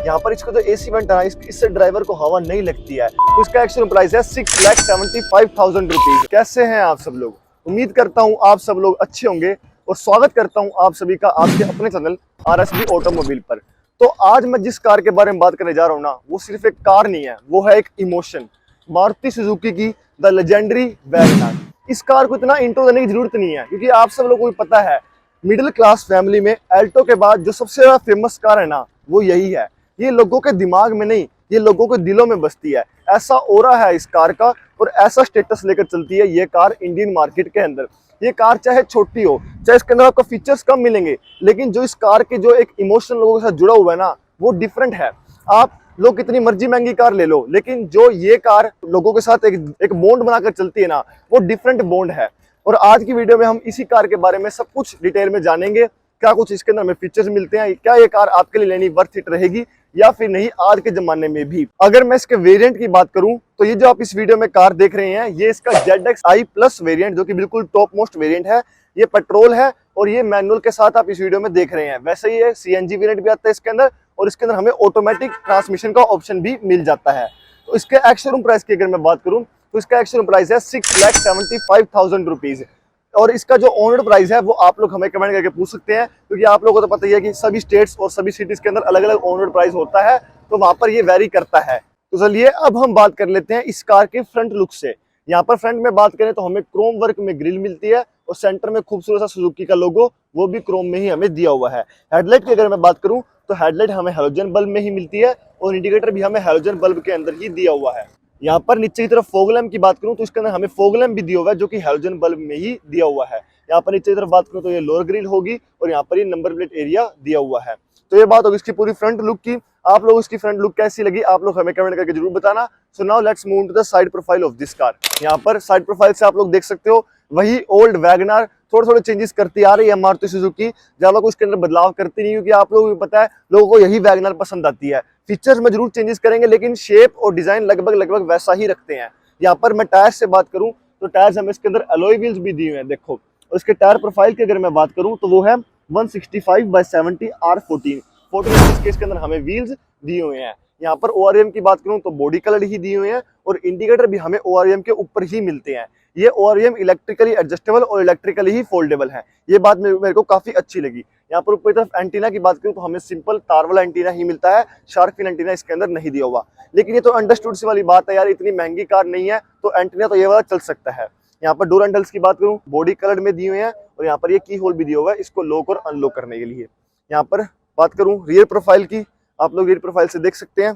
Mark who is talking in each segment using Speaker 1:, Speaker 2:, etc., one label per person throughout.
Speaker 1: यहाँ पर इसका जो एसी वेंट है इससे ड्राइवर को हवा नहीं लगती है। तो इसका एक्चुअल प्राइस है 6,75,000 रुपीज। कैसे हैं आप सब लोग? उम्मीद करता हूँ आप सब लोग अच्छे होंगे और स्वागत करता हूँ आप सभी का आपके अपने चैनल RSB ऑटोमोबाइल पर। तो आज मैं जिस कार के बारे में बात करने जा रहा हूँ ना, वो सिर्फ एक कार नहीं है, वो है एक इमोशन। मारुति सुजुकी की द लेजेंडरी वैगनआर। इस कार को इतना इंट्रो देने की जरूरत नहीं है, क्योंकि आप सब लोगों को पता है मिडिल क्लास फैमिली में एल्टो के बाद जो सबसे ज्यादा फेमस कार है ना, वो यही है। ये लोगों के दिमाग में नहीं, ये लोगों के दिलों में बसती है। ऐसा ओरा है इस कार का और ऐसा स्टेटस लेकर चलती है ये कार इंडियन मार्केट के अंदर। ये कार चाहे छोटी हो, चाहे इसके अंदर आपको फीचर्स कम मिलेंगे, लेकिन जो इस कार के जो एक इमोशन लोगों के साथ जुड़ा हुआ है ना, वो डिफरेंट है। आप लोग कितनी मर्जी महंगी कार ले लो, लेकिन जो ये कार लोगों के साथ एक बॉन्ड बनाकर चलती है ना, वो डिफरेंट बॉन्ड है। और आज की वीडियो में हम इसी कार के बारे में सब कुछ डिटेल में जानेंगे। क्या कुछ इसके अंदर हमें फीचर्स मिलते हैं, क्या ये कार आपके लिए लेनी वर्थ इट रहेगी या फिर नहीं आज के जमाने में भी। अगर मैं इसके वेरिएंट की बात करूं तो ये जो आप इस वीडियो में कार देख रहे हैं, ये इसका ZXi प्लस वेरिएंट, जो कि बिल्कुल टॉप मोस्ट वेरिएंट है। ये पेट्रोल है और ये मैनुअल के साथ आप इस वीडियो में देख रहे हैं। वैसे ये CNG वेरिएंट भी आता है इसके अंदर, और इसके अंदर हमें ऑटोमेटिक ट्रांसमिशन का ऑप्शन भी मिल जाता है। तो इसके एक्स-शोरूम प्राइस की अगर मैं बात करूं तो इसका एक्स-शोरूम प्राइस है 6,75,000 रुपीज। और इसका जो ऑनरोड प्राइस है वो आप लोग हमें कमेंट करके पूछ सकते हैं, क्योंकि आप लोगों को तो पता ही है कि सभी स्टेट्स और सभी सिटीज के अंदर अलग अलग ऑनरोड प्राइस होता है, तो वहां पर ये वेरी करता है। तो चलिए अब हम बात कर लेते हैं इस कार के फ्रंट लुक से। यहाँ पर फ्रंट में बात करें तो हमें क्रोम वर्क में ग्रिल मिलती है और सेंटर में खूबसूरत सा सुजुकी का लोगो, वो भी क्रोम में ही हमें दिया हुआ है। हेडलाइट की अगर मैं बात करूं तो हेडलाइट हमें हैलोजन बल्ब में ही मिलती है और इंडिकेटर भी हमें हैलोजन बल्ब के अंदर ही दिया हुआ है। यहाँ पर नीचे की तरफ फॉग लैम्प की बात करूं तो इसके अंदर हमें फॉग लैम्प भी दिया हुआ है, जो कि हैलोजन बल्ब में ही दिया हुआ है। यहाँ पर नीचे की तरफ बात करूं तो ये लोअर ग्रिल होगी और यहाँ पर ये नंबर प्लेट एरिया दिया हुआ है। तो ये बात होगी इसकी पूरी फ्रंट लुक की। आप लोग इसकी फ्रंट लुक कैसी लगी आप लोग हमें कमेंट करके जरूर बताना। So now let's move to the side profile of this car. यहाँ पर साइड प्रोफाइल से आप लोग देख सकते हो वही ओल्ड वैगनआर थोड़े थोड़े चेंजेस करती आ रही है मारुति सुजुकी, ज्यादा कुछ उसके अंदर बदलाव करती नहीं, क्योंकि आप लोगों को पता है लोगों को यही वैगनआर पसंद आती है। फीचर्स में जरूर चेंजेस करेंगे, लेकिन शेप और डिजाइन लगभग वैसा ही रखते हैं। यहाँ पर मैं टायर से बात करूं तो टायर्स हमें इसके अंदर अलॉय व्हील्स भी दिए हुए हैं, देखो। और इसके टायर प्रोफाइल की अगर मैं बात करूं तो वो है 165/70 R14 इंच के इसके अंदर हमें व्हील्स दिए हुए हैं। यहाँ पर ORM की बात करूं तो बॉडी कलर ही दिए हुए हैं और इंडिकेटर भी हमें ORM के ऊपर ही मिलते हैं। ये ORM इलेक्ट्रिकली एडजस्टेबल और इलेक्ट्रिकली ही फोल्डेबल है। ये बात मेरे को काफी अच्छी लगी। यहाँ पर ऊपर तरफ एंटीना की बात करूं तो हमें सिंपल तार वाला एंटीना ही मिलता है, शार्क फिन एंटीना इसके अंदर नहीं दिया हुआ। लेकिन ये तो अंडरस्टूड सी वाली बात है यार, इतनी महंगी कार नहीं है तो एंटीना तो ये वाला चल सकता है। यहाँ पर डोर हैंडल्स की बात करूं बॉडी कलर में दिए हुए हैं और यहाँ पर ये की होल भी दिया हुआ है इसको लॉक और अनलॉक करने के लिए। यहाँ पर बात करूं रियर प्रोफाइल की, आप लोग रियर प्रोफाइल से देख सकते हैं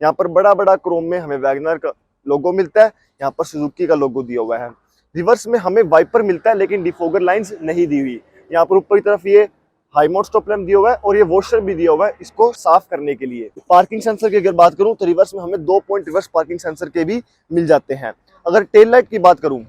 Speaker 1: यहाँ पर बड़ा बड़ा क्रोम में हमें वैगनआर का लोगो मिलता है, यहाँ पर सुजुकी का लोगो दिया हुआ है। रिवर्स में हमें वाइपर मिलता है लेकिन डिफोगर लाइंस नहीं दी हुई। यहाँ पर ऊपर की तरफ ये हाई मोड स्टॉप लैम्प दिया हुआ है और ये वॉशर भी दिया हुआ है इसको साफ करने के लिए। पार्किंग सेंसर की अगर बात करूं तो रिवर्स में हमें 2 पॉइंट रिवर्स पार्किंग सेंसर के भी मिल जाते हैं। अगर टेल लाइट की बात करूं,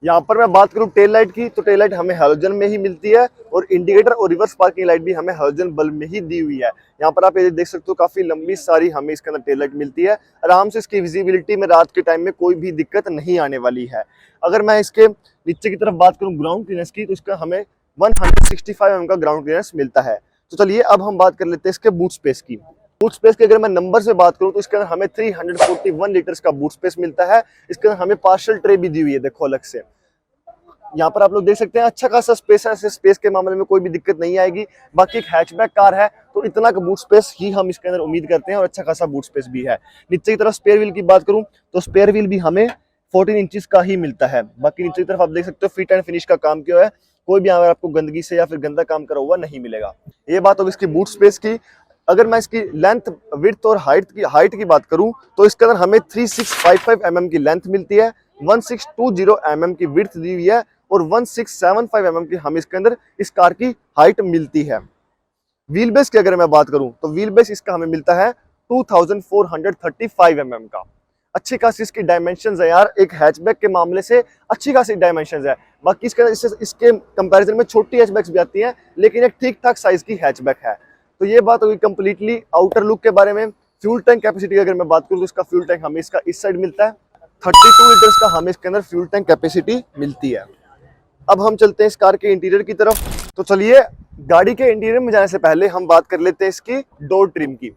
Speaker 1: यहाँ पर मैं बात करूं टेल लाइट की, तो टेल लाइट हमें हैलोजन में ही मिलती है और इंडिकेटर और रिवर्स पार्किंग लाइट भी हमें हैलोजन बल्ब में ही दी हुई है। यहाँ पर आप ये देख सकते हो काफी लंबी सारी हमें इसके अंदर टेल लाइट मिलती है। आराम से इसकी विजिबिलिटी में रात के टाइम में कोई भी दिक्कत नहीं आने वाली है। अगर मैं इसके नीचे की तरफ बात करूं ग्राउंड क्लियरेंस की, तो इसका हमें 165 mm का ग्राउंड क्लियरेंस मिलता है। तो चलिए अब हम बात कर लेते हैं इसके बूट स्पेस की। बूट स्पेस की अगर मैं नंबर से बात करूं तो इसके अंदर हमें 341 लीटर्स का बूट स्पेस मिलता है। इसके अंदर हमें पार्शियल ट्रे भी दी हुई है, देखो अलग से। यहाँ पर आप लोग देख सकते हैं अच्छा खासा स्पेस है, ऐसे स्पेस के मामले में कोई भी दिक्कत नहीं आएगी। बाकी एक हैचबैक कार है तो इतना का बूट स्पेस ही हम इसके अंदर उम्मीद करते हैं और अच्छा खासा बूट स्पेस भी है। नीचे की तरफ स्पेयर व्हील की बात करूं तो स्पेयर व्हील भी हमें 14 इंचेस का ही मिलता है। बाकी नीचे की तरफ आप देख सकते हो फिट एंड फिनिश का काम किया है, कोई भी यहाँ आपको गंदगी से या फिर गंदा काम करा हुआ नहीं मिलेगा। ये बात होगी इसकी बूट स्पेस की। अगर मैं इसकी लेंथ विड्थ और हाइट की बात करूं तो इसके अंदर हमें 3655 mm की लेंथ मिलती है, 1620 mm की विड्थ दी हुई है और 1675 mm की हमें इसके अंदर इस कार की हाइट मिलती है। व्हील बेस की अगर मैं बात करूं तो व्हील बेस इसका हमें मिलता है 2435 mm का। अच्छी खासी इसकी डायमेंशंस है यार, एक हैचबैक के मामले से अच्छी खासी डायमेंशंस है। बाकी इसके कंपैरिजन में छोटी हैचबैक्स भी आती हैं, लेकिन एक ठीक ठाक साइज की हैचबैक है। तो ये बात होगी कंप्लीटली आउटर लुक के बारे में। फ्यूल टैंक कैपेसिटी की अगर मैं बात करूं तो इसका फ्यूल टैंक हमें इसका इस साइड मिलता है, 32 लीटर्स का हमें इसके अंदर फ्यूल टैंक कैपेसिटी मिलती है। अब हम चलते हैं इस कार के इंटीरियर की तरफ। तो चलिए गाड़ी के इंटीरियर में जाने से पहले हम बात कर लेते हैं इसकी डोर ट्रिम की।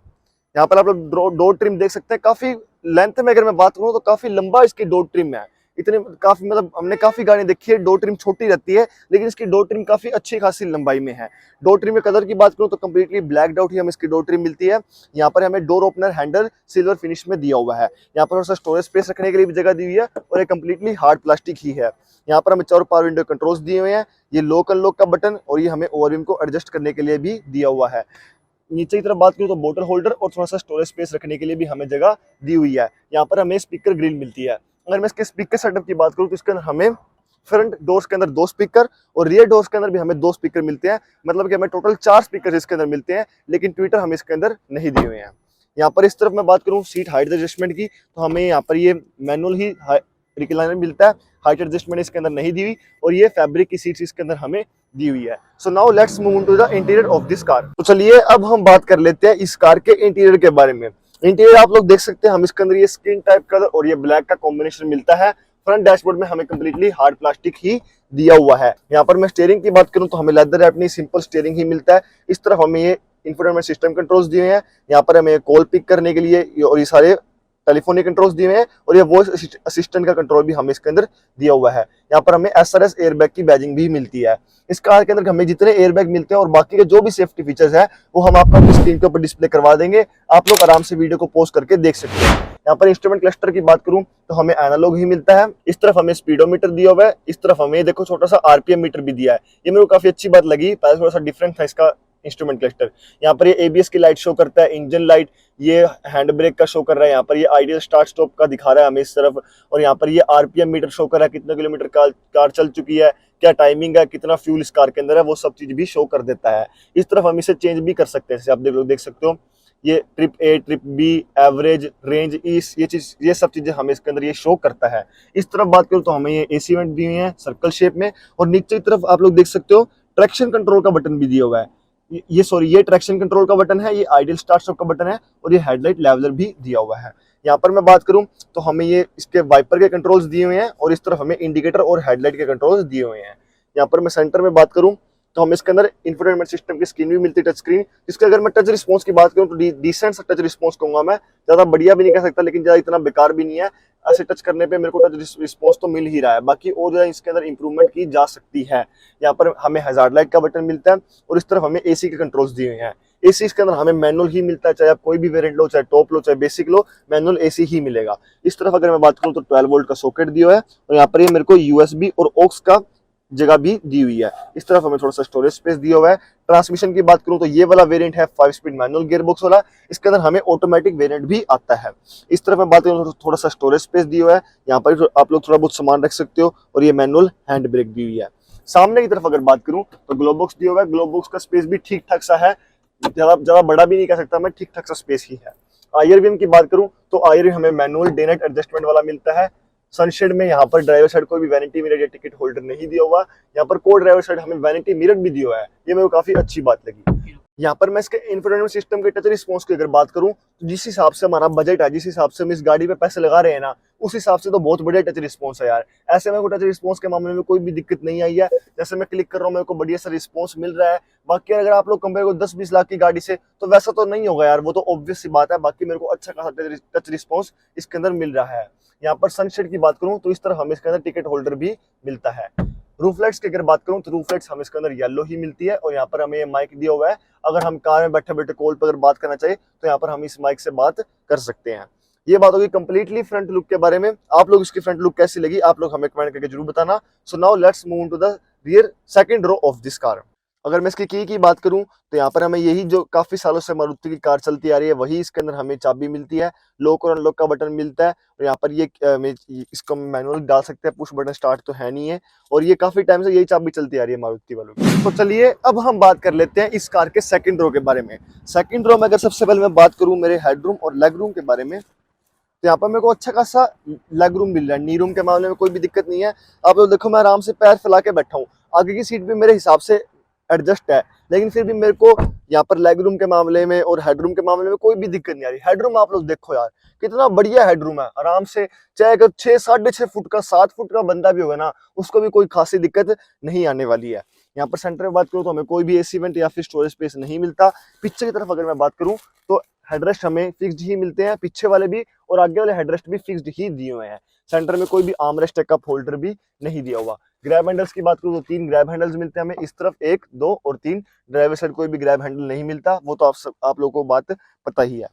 Speaker 1: यहाँ पर आप लोग डोर ट्रिम देख सकते हैं। काफी लेंथ में अगर मैं बात करूँ तो काफी लंबा इसकी डोर ट्रिम है। इतने काफी मतलब हमने काफी गाड़ी देखी है डोर ट्रिम छोटी रहती है, लेकिन इसकी डोर ट्रिम काफी अच्छी खासी लंबाई में है। डोर ट्रिम के कलर की बात करूँ तो कम्प्लीटली ब्लैक आउट ही हमें इसकी डोर ट्रिम मिलती है। यहाँ पर हमें door opener handle silver finish में दिया हुआ है। यहाँ पर थोड़ा सा स्टोरेज स्पेस रखने के लिए भी जगह दी हुई है और ये कम्प्लीटली हार्ड प्लास्टिक ही है। यहाँ पर हमें 4 पावर विंडो कंट्रोल्स दिए हुए हैं, ये लॉक अनलॉक का बटन, और ये हमें ओवरव्हील को एडजस्ट करने के लिए भी दिया हुआ है। नीचे की तरफ बात करूँ तो बोतल होल्डर और थोड़ा सा स्टोरेज स्पेस रखने के लिए भी हमें जगह दी हुई है। यहाँ पर हमें स्पीकर ग्रिल मिलती है। अगर मैं इसके स्पीकर सेटअप की बात करूँ तो इसके अंदर हमें फ्रंट डोर्स के अंदर 2 स्पीकर और रियर डोर्स के अंदर भी हमें 2 स्पीकर मिलते हैं। मतलब कि हमें टोटल 4 स्पीकर इसके अंदर मिलते हैं, लेकिन ट्विटर हमें इसके अंदर नहीं दिए हुए हैं। यहाँ पर इस तरफ मैं बात करूँ सीट हाइट एडजस्टमेंट की, तो हमें यहाँ पर ये मैनुअल ही रिक्लाइनर मिलता है, हाइट एडजस्टमेंट इसके अंदर नहीं दी हुई, और ये फैब्रिक की सीट्स इसके अंदर हमें दी हुई है। So now let's move to the interior of this car. तो चलिए अब हम बात कर लेते हैं इस कार के इंटीरियर के बारे में। इंटीरियर आप लोग देख सकते हैं, हम इसके अंदर ये स्किन टाइप कलर और ये ब्लैक का कॉम्बिनेशन मिलता है। फ्रंट डैशबोर्ड में हमें कम्प्लीटली हार्ड प्लास्टिक ही दिया हुआ है। यहाँ पर मैं स्टीयरिंग की बात करूँ तो हमें लेदर रैप नहीं, सिंपल स्टीयरिंग ही मिलता है। इस तरफ हमें ये इंफोटेनमेंट सिस्टम कंट्रोल्स दिए हैं। यहाँ पर हमें कॉल पिक करने के लिए और ये सारे टेलीफोनिक कंट्रोल्स दिए हुए हैं, और ये वॉइस असिस्टेंट का कंट्रोल भी हमें इसके अंदर दिया हुआ है। यहाँ पर हमें SRS एयरबैग की बैजिंग भी मिलती है। इस कार के अंदर हमें जितने एयरबैग मिलते हैं और बाकी के जो भी सेफ्टी फीचर्स है वो हम आपको अपनी स्क्रीन के ऊपर डिस्प्ले करवा देंगे। आप लोग आराम से वीडियो को पॉज करके देख सकते हैं। यहाँ पर इंस्ट्रूमेंट क्लस्टर की बात करूं तो हमें एनालॉग ही मिलता है। इस तरफ हमें स्पीडोमीटर दिया हुआ है, इस तरफ हमें देखो छोटा सा RPM मीटर भी दिया है। ये मेरे को काफी अच्छी बात लगी, पहले थोड़ा सा डिफरेंट था इसका इंस्ट्रूमेंट क्लस्टर। यहाँ पर ये ABS की लाइट शो करता है, इंजन लाइट, ये हैंड ब्रेक का शो कर रहा है। यहाँ पर ये आइडियल स्टार्ट स्टॉप का दिखा रहा है हमें इस तरफ, और यहाँ पर ये RPM मीटर शो कर रहा है, कितने किलोमीटर कार चल चुकी है, क्या टाइमिंग है, कितना फ्यूल इस कार के अंदर है, वो सब चीज भी शो कर देता है। इस तरफ हम इसे चेंज भी कर सकते हैं, जैसे आप देख सकते हो ये trip A, trip B, average, range, ये सब चीजें हमें इसके अंदर ये शो करता है। इस तरफ बात करूँ तो हमें ये AC वेंट दिए हुए हैं सर्कल शेप में, और नीचे की तरफ आप लोग देख सकते हो ट्रैक्शन कंट्रोल का बटन भी दिया हुआ है। ये ट्रैक्शन कंट्रोल का बटन है, ये आइडियल स्टार्ट स्टॉप का बटन है, और ये हेडलाइट लेवलर भी दिया हुआ है। यहाँ पर मैं बात करूं तो हमें ये इसके वाइपर के कंट्रोल्स दिए हुए हैं, और इस तरफ हमें इंडिकेटर और हेडलाइट के कंट्रोल्स दिए हुए हैं। यहाँ पर मैं सेंटर में बात करूं तो हमें इसके अंदर इंफोटेनमेंट सिस्टम की स्क्रीन भी मिलती है, टच स्क्रीन, जिसके अगर मैं टच रिस्पॉन्स की बात करूं तो डिसेंट सा टच रिस्पॉन्स कहूंगा मैं। ज्यादा बढ़िया भी नहीं कह सकता, लेकिन ज्यादा इतना बेकार भी नहीं है। ऐसे टच करने पे मेरे को टच रिस्पॉन्स तो मिल ही रहा है, बाकी और ज्यादा इसके अंदर इंप्रूवमेंट की जा सकती है। यहाँ पर हमें हैजार्ड लाइट का बटन मिलता है, और इस तरफ हमें AC के कंट्रोल्स दिए हुए हैं। AC इसके अंदर हमें मैनुअल ही मिलता है, चाहे आप कोई भी वेरिएंट लो, चाहे टॉप लो, चाहे बेसिक लो, मैनुअल AC ही मिलेगा। इस तरफ अगर मैं बात करूँ तो 12 वोल्ट का सॉकेट दिया है, और यहाँ पर ये मेरे को USB और ऑक्स का जगह भी दी हुई है। इस तरफ हमें थोड़ा सा स्टोरेज स्पेस दिया हुआ है। ट्रांसमिशन की बात करूं तो ये वाला वेरिएंट है 5 स्पीड मैनुअल गियरबॉक्स वाला, इसके अंदर हमें ऑटोमेटिक वेरिएंट भी आता है। इस तरफ मैं बात करूं तो थोड़ा सा स्टोरेज स्पेस दिया हुआ है, यहाँ पर आप लोग थोड़ा बहुत सामान रख सकते हो, और ये मैनुअल हैंड ब्रेक दी हुई है। सामने की तरफ अगर बात करूं तो ग्लोब बॉक्स दिया हुआ है। ग्लोब बॉक्स का स्पेस भी ठीक ठाक सा है, ज्यादा बड़ा भी नहीं कह सकता मैं, ठीक ठाक सा स्पेस ही है। IRVM की बात करूं तो IRVM हमें मैनुअल डे नाइट एडजस्टमेंट वाला मिलता है। सनशेड में यहाँ पर ड्राइवर साइड कोई भी वैनिटी मिरर या टिकट होल्डर नहीं दिया हुआ। यहाँ पर को ड्राइवर साइड हमें वैनिटी मिरर भी दिया हुआ है, ये मेरे को काफी अच्छी बात लगी। यहाँ पर मैं इसके इंफोटेनमेंट सिस्टम के टच रिस्पॉन्स की अगर बात करूँ तो जिस हिसाब से हमारा बजट है, जिस हिसाब से हम इस गाड़ी पे पैसे लगा रहे हैं ना, उस हिसाब से तो बहुत बढ़िया टच रिस्पॉन्स है यार। ऐसे में टच रिस्पॉन्स के मामले में कोई भी दिक्कत नहीं आई है। जैसे मैं क्लिक कर रहा हूँ मेरे को बढ़िया सा रिस्पॉन्स मिल रहा है। बाकी अगर आप लोग कंपेयर करो 10-20 लाख की गाड़ी से तो वैसा तो नहीं होगा यार, वो तो ऑब्वियस सी बात है। बाकी मेरे को अच्छा खासा टच रिस्पॉन्स इसके अंदर मिल रहा है। यहाँ पर सनशेड की बात करूँ तो इस तरह हमें इसके अंदर टिकट होल्डर भी मिलता है। रूफ लाइट्स की अगर बात करूं तो रूफ लाइट्स हमें इसके अंदर येलो ही मिलती है, और यहाँ पर हमें ये माइक दिया हुआ है। अगर हम कार में बैठे बैठे कॉल पर अगर बात करना चाहिए तो यहाँ पर हम इस माइक से बात कर सकते हैं। ये बात होगी कंप्लीटली फ्रंट लुक के बारे में। आप लोग इसकी फ्रंट लुक कैसी लगी आप लोग हमें कमेंट करके जरूर बताना। So now let's move to the rear second row of this car. अगर मैं इसकी की बात करूं तो यहाँ पर हमें यही जो काफी सालों से मारुति की कार चलती आ रही है वही इसके अंदर हमें चाबी मिलती है, लॉक और अनलॉक का बटन मिलता है, और यहाँ पर ये इसको मैनुअल डाल सकते हैं, पुश बटन स्टार्ट तो है नहीं है, और ये काफी टाइम से यही चाबी चलती आ रही है मारुति वालों की। तो चलिए अब हम बात कर लेते हैं इस कार के सेकंड रो के बारे में। सेकंड रो में अगर सबसे पहले मैं बात करूं मेरे हेडरूम और लेग रूम के बारे में, तो यहाँ पर मेरे को अच्छा खासा लेग रूम मिल रहा है। नी रूम के मामले में कोई भी दिक्कत नहीं है। आप लोग देखो मैं आराम से पैर फैला के बैठा हूँ, आगे की सीट भी मेरे हिसाब से एडजस्ट है, लेकिन फिर भी मेरे को यहाँ पर लेग रूम के मामले में और हेडरूम के मामले में कोई भी दिक्कत नहीं आ रही। हेडरूम आप लोग देखो यार कितना बढ़िया हेडरूम है, आराम से चाहे अगर 6-6.5 फुट का 7 फुट का बंदा भी होगा ना उसको भी कोई खासी दिक्कत नहीं आने वाली है। यहाँ पर सेंटर में बात करूँ तो हमें कोई भी AC वेंट या फिर स्टोरेज स्पेस नहीं मिलता। पीछे की तरफ अगर मैं बात करूँ तो हेडरेस्ट हमें फिक्स्ड ही मिलते हैं, पीछे वाले भी और आगे वाले हेडरेस्ट भी फिक्स्ड ही दिए हुए हैं। सेंटर में कोई भी आर्मरेस्ट कप होल्डर भी नहीं दिया हुआ। ग्रैब हैंडल्स की बात करूँ तो 3 ग्रैब हैंडल्स मिलते हैं हमें, इस तरफ 1, 2 और 3। ड्राइवर साइड कोई भी ग्रैब हैंडल नहीं मिलता, वो तो आप लोगों को बात पता ही है।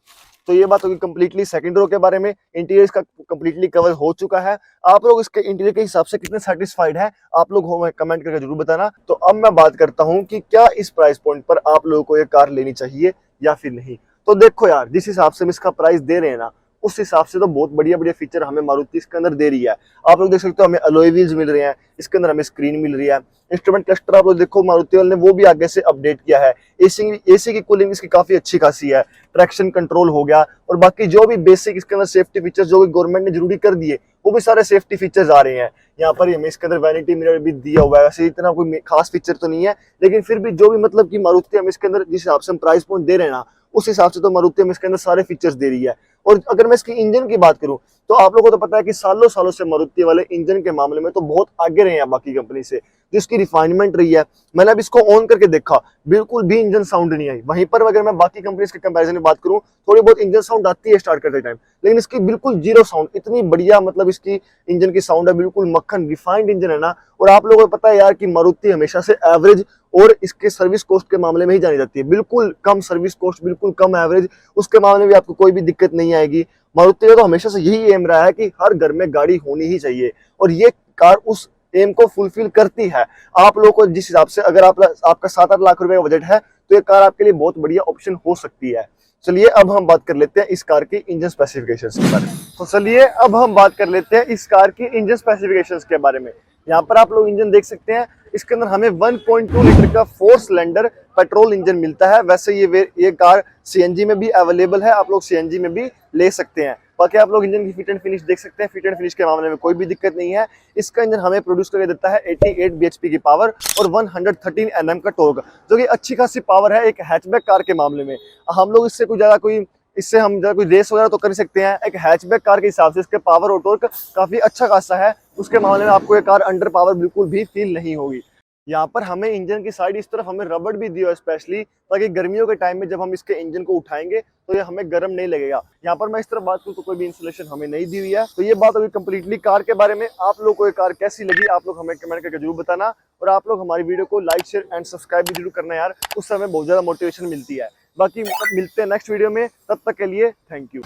Speaker 1: तो ये बात होगी कंप्लीटली सेकंड रो के बारे में। इंटीरियर का कंप्लीटली कवर हो चुका है। आप लोग इसके इंटीरियर के हिसाब से कितने सेटिस्फाइड है, आप लोग हो कमेंट करके जरूर बताना। तो अब मैं बात करता हूँ कि क्या इस प्राइस पॉइंट पर आप लोगों को ये कार लेनी चाहिए या फिर नहीं। तो देखो यार, जिस हिसाब से हम इसका प्राइस दे रहे हैं ना, उस हिसाब से तो बहुत बढ़िया बढ़िया फीचर हमें मारुति इसके अंदर दे रही है। आप लोग देख सकते हो हमें अलॉय व्हील्स मिल रहे हैं, इसके अंदर हमें स्क्रीन मिल रही है। इंस्ट्रूमेंट क्लस्टर आप लोग देखो मारुति वाले ने वो भी आगे से अपडेट किया है। एसी की कूलिंग इसकी काफी अच्छी खासी है। ट्रैक्शन कंट्रोल हो गया और बाकी जो भी बेसिक इसके अंदर सेफ्टी फीचर्स जो गवर्नमेंट ने जरूरी कर दिए, वो भी सारे सेफ्टी फीचर्स आ रहे हैं। यहाँ पर हमें इसके अंदर वैनिटी मिरर भी दिया हुआ है। वैसे इतना कोई खास फीचर तो नहीं है, लेकिन फिर भी जो भी मतलब कि मारुति हम इसके अंदर जिस हिसाब से हम प्राइस पॉइंट दे रहे हैं ना, उस हिसाब से तो मारुति हम इसके अंदर सारे फीचर्स दे रही है। और अगर मैं इसकी इंजन की बात करूं तो आप लोगों को तो पता है कि सालों सालों से मारुति वाले इंजन के मामले में तो बहुत आगे रहे हैं बाकी कंपनी से, जिसकी रिफाइनमेंट रही है। मैंने अब इसको ऑन करके देखा, बिल्कुल भी इंजन साउंड नहीं आई। वहीं पर अगर मैं बाकी कंपनीज के कंपैरिजन में बात करूं, थोड़ी बहुत इंजन साउंड आती है स्टार्ट करते टाइम, लेकिन इसकी बिल्कुल जीरो साउंड। इतनी बढ़िया मतलब इसकी इंजन की साउंड है, बिल्कुल मक्खन रिफाइंड इंजन है ना। और आप लोगों को पता है यार कि मारुति हमेशा से एवरेज और इसके सर्विस कॉस्ट के मामले में ही जानी जाती है। बिल्कुल कम सर्विस कॉस्ट, बिल्कुल कम एवरेज, उसके मामले में भी आपको कोई भी दिक्कत नहीं आएगी। मारुति का तो हमेशा से यही एम रहा है कि हर घर में गाड़ी होनी ही चाहिए, और ये कार उस एम को फुलफिल करती है। आप लोगों को जिस हिसाब से अगर आपका 7-8 लाख रुपए का बजट है, तो ये कार आपके लिए बहुत बढ़िया ऑप्शन हो सकती है। चलिए अब हम बात कर लेते हैं इस कार की इंजन स्पेसिफिकेशंस के बारे में। तो चलिए अब हम बात कर लेते हैं इस कार की इंजन स्पेसिफिकेशंस के बारे में। यहाँ पर आप लोग इंजन देख सकते हैं, इसके अंदर हमें 1.2 लीटर का 4 सिलेंडर पेट्रोल इंजन मिलता है। वैसे ये कार सीएनजी में भी अवेलेबल है, आप लोग सीएनजी में भी ले सकते हैं। बाकी आप लोग इंजन की फिट एंड फिनिश देख सकते हैं, फिट एंड फिनिश के मामले में कोई भी दिक्कत नहीं है। इसका इंजन हमें प्रोड्यूस करके देता है 88 bhp की पावर और 113 Nm का टॉर्क, जो कि अच्छी खासी पावर है एक हैचबैक कार के मामले में। हम लोग इससे हम ज़्यादा कोई रेस वगैरह तो कर सकते हैं। एक हैचबैक कार के हिसाब से इसके पावर और टॉर्क काफी अच्छा खासा है, उसके मामले में आपको ये कार अंडर पावर बिल्कुल भी फील नहीं होगी। यहाँ पर हमें इंजन की साइड इस तरफ हमें रबड़ भी दिया है स्पेशली, ताकि गर्मियों के टाइम में जब हम इसके इंजन को उठाएंगे तो ये हमें गर्म नहीं लगेगा। यहाँ पर मैं इस तरफ बात करूँ तो कोई भी इंसुलेशन हमें नहीं दी हुई है। तो ये बात होगी कंप्लीटली कार के बारे में। आप लोगों को ये कार कैसी लगी, आप लोग हमें कमेंट करके जरूर बताना, और आप लोग हमारी वीडियो को लाइक, शेयर एंड सब्सक्राइब भी जरूर करना यार, उससे हमें बहुत ज्यादा मोटिवेशन मिलती है। बाकी मिलते हैं नेक्स्ट वीडियो में, तब तक के लिए थैंक यू।